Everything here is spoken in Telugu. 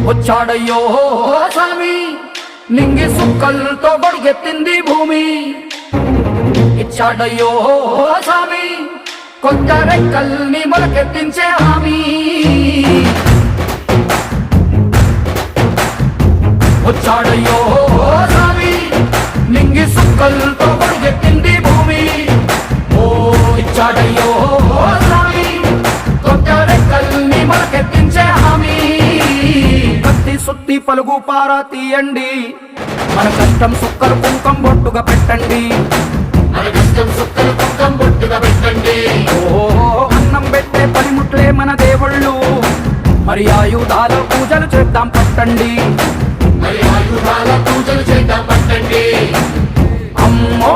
వచ్చాడయ్యో స్వామి నింగి సుక్కలతో గొడుగెత్తింది భూమి ఇచ్చాడయ్యో స్వామి కొత్త రెక్కల్ని మొలకెత్తించే హామీ వచ్చాడయ్యో స్వామి నింగి సుక్కలతో గొడుగెత్తింది భూమి ఓ ఇచ్చాడయ్యో స్వామి కొత్త రెక్కల్ని మొలకెత్తించే హామీ కత్తి సుత్తి పలుగు పారా తీయండి మన కష్టం సుక్కలు కుంకం బొట్టుగా పెట్టండి ఓ అన్నం పెట్టే పనిముట్లే మన దేవుళ్ళు మరి ఆయుధాల పూజలు చేద్దాం పట్టండి అమ్మో